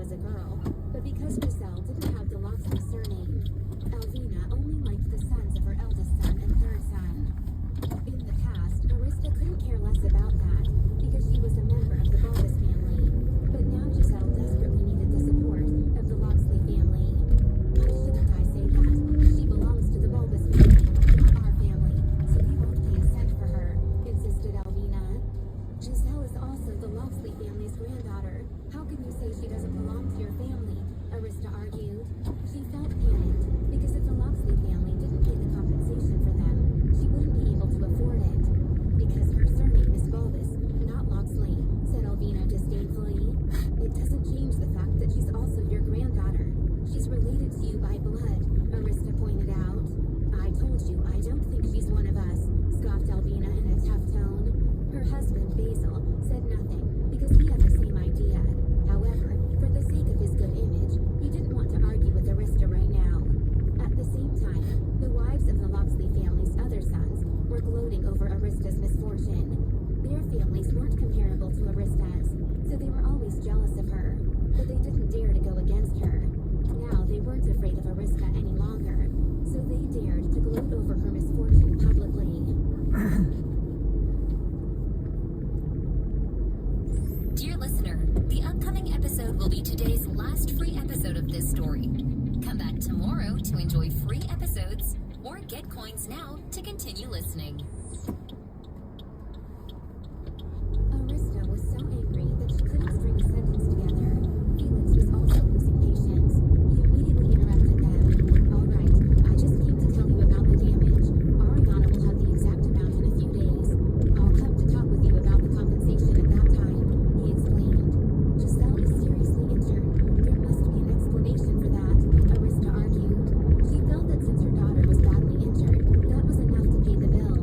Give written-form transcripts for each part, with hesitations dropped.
was a girl, but because Giselle didn't have the Locksley surname, Alvina only liked the sons of her eldest son and third son. In the past, Arista couldn't care less about that because she was a member of the Bulbous family, but now Giselle desperately needed the support of the Locksley family. Why shouldn't I say that? She belongs to the Bulbous family, our family, so we won't pay a cent for her, insisted Alvina. Giselle is also the Locksley family's granddaughter. How can you say she doesn't belong to your family? Arista argued. She felt panicked because if the Locksley family didn't pay the compensation for them, she wouldn't be able to afford it. Because her surname is Bulbous, not Locksley, said Alvina disdainfully. It doesn't change the fact that she's also your granddaughter. She's related to you by blood, Arista pointed out. I told you, I don't think she's one of us, scoffed Alvina in a tough tone. Her husband, Basil, said nothing because he had the same idea. However, for the sake of his good image, he didn't want to argue with Arista right now. At the same time, the wives of the Locksley family's other sons were gloating over Arista's misfortune. Their families weren't comparable to Arista's, so they were always jealous of her, but they didn't dare to go against her. Now they weren't afraid of Arista any longer, so they dared to gloat over her misfortune publicly. Dear listener, the upcoming episode will be today's last free episode of this story. Come back tomorrow to enjoy free episodes or get coins now to continue listening. Arista was so angry that she couldn't string a sentence together. Felix was also losing patience. He immediately interrupted them. All right, I just came to tell you about the damage. Ariana will have the exact amount in a few days. I'll come to talk with you about the compensation at that time, he explained. Giselle is seriously injured. There must be an explanation for that, Arista argued. She felt that since her daughter was badly injured, that was enough to pay the bill.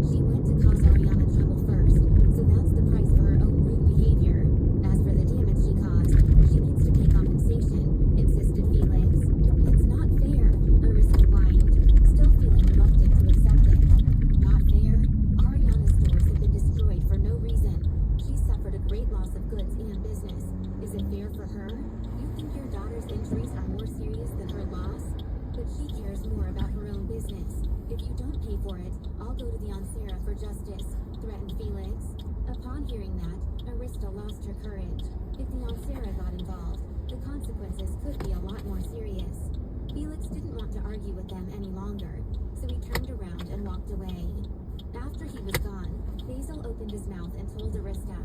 She went to cause Ariana trouble first, so that's the price for her own rude behavior. As for the damage she caused, she needs to pay compensation, insisted Felix. It's not fair, Arista whined, still feeling reluctant to accept it. Not fair? Ariana's stores have been destroyed for no reason. She suffered a great loss of goods and business. Is it fair for her? You think your daughter's injuries are more serious than her loss? But she cares more about her own business. If you don't pay for it, I'll go to the Ansera for justice, threatened Felix. Upon hearing that, Arista lost her courage. If the Ansera got involved, the consequences could be a lot more serious. Felix didn't want to argue with them any longer, so he turned around and walked away. After he was gone, Basil opened his mouth and told Arista,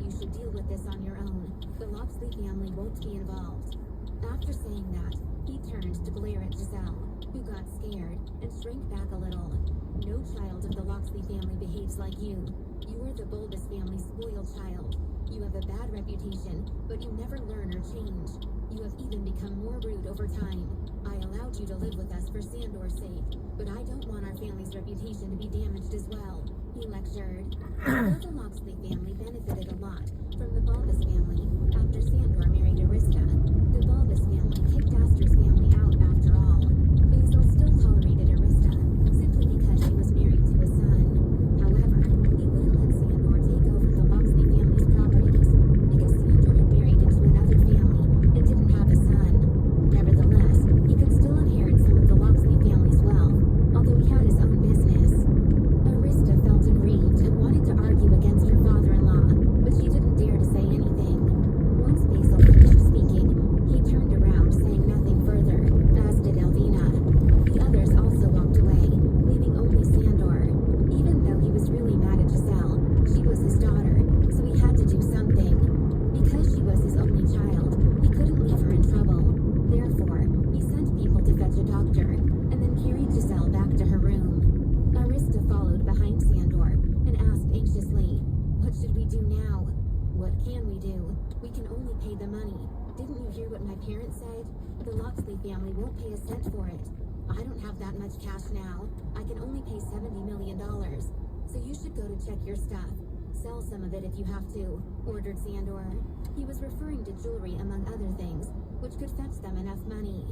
"You should deal with this on your own. The Locksley family won't be involved." After saying that, he turned to glare at Giselle, who got scared and shrank back a little. No child of the Locksley family behaves like you. You are the Bulbous family's spoiled child. You have a bad reputation, but you never learn or change. You have even become more rude over time. I allowed you to live with us for Sandor's sake, but I don't want our family's reputation to be damaged as well, he lectured. Although the Locksley family benefited a lot from the Bulbous family after Sandor married Arista, the Bulbous family kicked Astor's family out after all. Basil still tolerated Arista, simply because she was married to his son. However, he wouldn't let Sandor take over the Locksley family's properties, because Sandor had married into another family and didn't have a son. Nevertheless, he could still inherit some of the Locksley family's wealth, although he had his own business. Arista felt aggrieved and wanted to argue against her father-in-law, but she didn't dare to say anything. Once Basil finished speaking, he turned around, saying nothing further, as did Alvina. The others also walked away, leaving only Sandor. Even though he was really mad at Giselle, she was his daughter, so he had to do something. Because she was his only child, he couldn't leave her in trouble. Therefore, he sent people to fetch a doctor, and then carried Giselle back to her room. Arista followed behind Sandor and asked anxiously, "What should we do now?" "What can we do? We can only pay the money. Didn't you hear what my parents said? The Locksley family won't pay a cent for it. I don't have that much cash now. I can only pay $70 million. So you should go to check your stuff. Sell some of it if you have to," ordered Sandor. He was referring to jewelry among other things, which could fetch them enough money.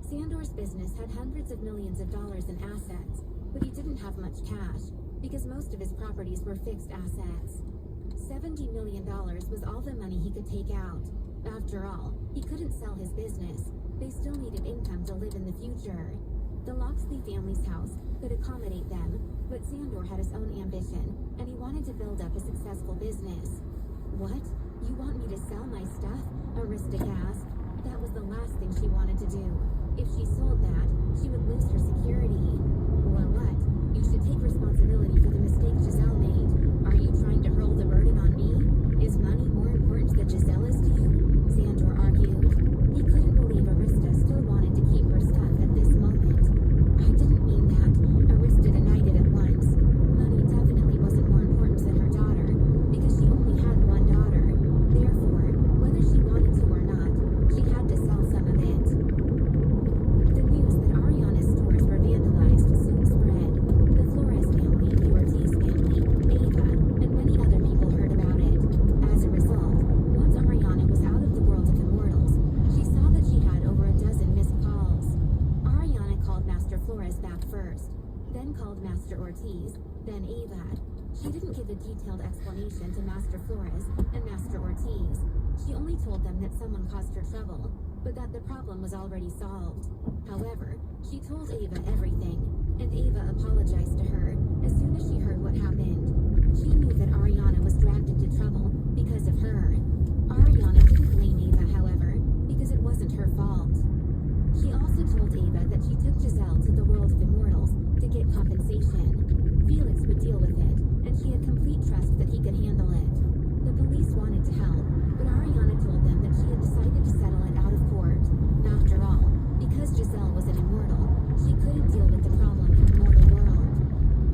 Sandor's business had hundreds of millions of dollars in assets, but he didn't have much cash, because most of his properties were fixed assets. $70 million was all the money he could take out. After all, he couldn't sell his business. They still needed income to live in the future. The Locksley family's house could accommodate them, but Sandor had his own ambition, and he wanted to build up a successful business. What? You want me to sell my stuff? Arista gasped. That was the last thing she wanted to do. If she sold that, she would lose her security. Or what? You should take responsibility for the mistake Giselle made. Are you trying to hurl the burden on me? Is money more important than Giselle is to you? Sandor argued. He couldn't believe Arista still wanted to keep her stuff at this moment. I didn't mean that. Arista denied it at once. Money definitely wasn't more important than her daughter, because she only had one daughter. Therefore, whether she wanted to or not, she had to sell some of it. The news that Ariana's stores were vandalized soon spread. The Flores family, the Ortiz family, Ava, and many other people heard about it. As a result, once Ariana was out of the world of immortals, she saw that she had over a dozen missed calls. Ariana called Master Flores back first, then called Master Ortiz, then Ava. She didn't give a detailed explanation to Master Flores and Master Ortiz. She only told them that someone caused her trouble, but that the problem was already solved. However, she told Ava everything, and Ava apologized to her as soon as she heard what happened. She knew that Ariana was dragged into trouble because of her. Ariana didn't blame Ava, however, because it wasn't her fault. She also told Ava that she took Giselle to the world of immortals to get compensation. Felix would deal with it, and she had complete trust that he could handle it. The police wanted to help, but Ariana told them that she had decided to settle it out of court. After all, because Giselle was an immortal, she couldn't deal with the problem in the mortal world.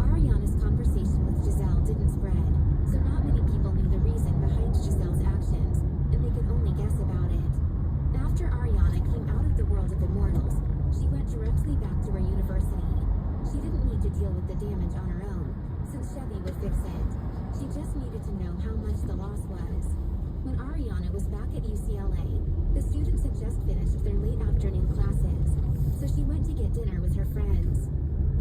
Ariana's conversation with Giselle didn't spread, so not many people knew the reason behind Giselle's actions, and they could only guess about it. After Ariana came out of the world of immortals, she went directly back to her university. She didn't need to deal with the damage on her own, since Chevy would fix it. She just needed to know how much the loss was. When Ariana was back at UCLA, the students had just finished their late afternoon classes, so she went to get dinner with her friends.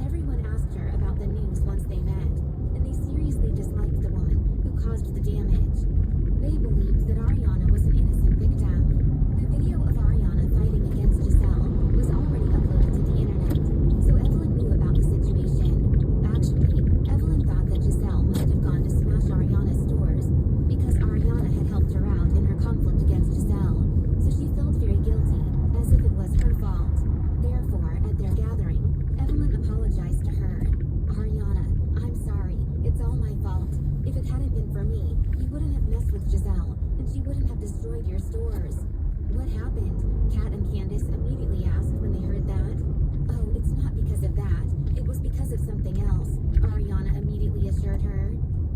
Everyone asked her about the news once they met, and they seriously disliked the woman who caused the damage. They believed that Ariana was an innocent victim. The video of Ariana fighting against Giselle was already uploaded to the internet, so Evelyn knew about the situation. Actually, Evelyn thought that Giselle must have gone to smash Ariana's stores, because Ariana had helped her out in her conflict against Giselle, so she felt very guilty, as if it was her fault. Therefore, at their gathering, Evelyn apologized to her. Ariana, I'm sorry. It's all my fault. If it hadn't been for me, you wouldn't have messed with Giselle, and she wouldn't have destroyed your stores. What happened? Kat and Candace immediately asked when they heard that. Oh, it's not because of that. It was because of something else, Ariana immediately assured her.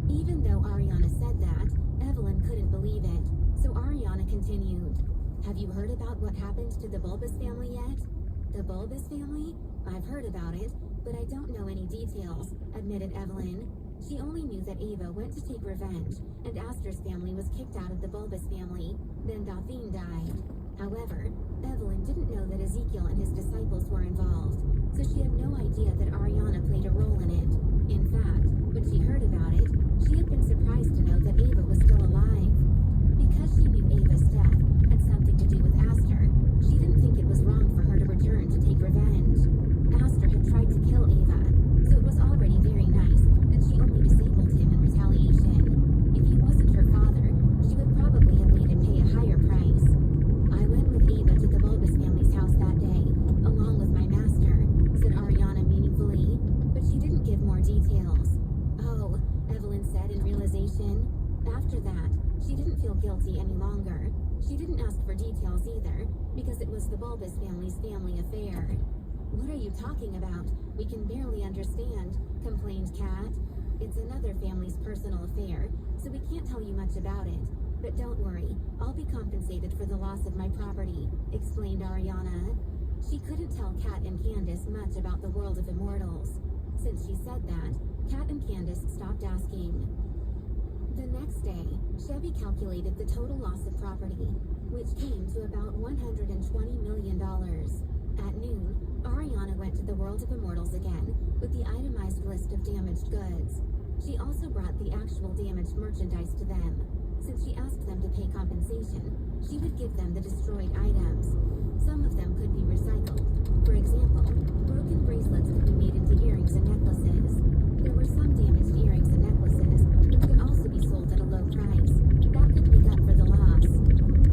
Even though Ariana said that, Evelyn couldn't believe it, so Ariana continued. Have you heard about what happened to the Bulbous family yet? The Bulbous family? I've heard about it, but I don't know any details, admitted Evelyn. She only knew that Ava went to take revenge, and Astor's family was kicked out of the Bulbous family, then Dauphine died. However, Evelyn didn't know that Ezekiel and his disciples were involved, so she had no idea that Ariana played a role in it. In fact, when she heard about it, she had been surprised to know that Ava was still alive. Because she knew Ava's death had something to do with Astor, she didn't think it was wrong for her to return to take revenge. Astor had tried to kill Ava, so it was already very nice that she only disabled him in retaliation. If he wasn't her father, she would probably have made him pay a higher price. I went with Ava to the Bulbous family's house that day, along with my master, said Ariana meaningfully, but she didn't give more details. Oh, Evelyn said in realization. After that, she didn't feel guilty any longer. She didn't ask for details either, because it was the Bulbous family's family affair. What are you talking about? We can barely understand, complained Kat. It's another family's personal affair, so we can't tell you much about it. But don't worry, I'll be compensated for the loss of my property, explained Ariana. She couldn't tell Kat and Candace much about the world of immortals. Since she said that, Kat and Candace stopped asking. The next day, Chevy calculated the total loss of property, which came to about $120 million. At noon, Ariana went to the world of immortals again with the itemized list of damaged goods. She also brought the actual damaged merchandise to them. Since she asked them to pay compensation, she would give them the destroyed items. Some of them could be recycled. For example, broken bracelets could be made into earrings and necklaces. There were some damaged earrings and necklaces, which could also be sold at a low price. That could make up for the loss.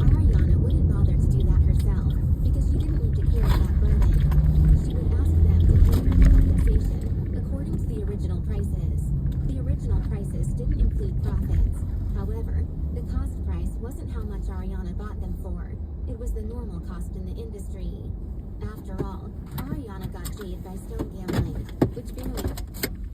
Ariana wouldn't bother to do that herself, because she didn't need to carry that burden. She would ask them to pay her the compensation according to the original prices. The original prices didn't include profits. However, the cost price wasn't how much Ariana bought them for. It was the normal cost in the industry. After all, Ariana got jade by stone gambling, which barely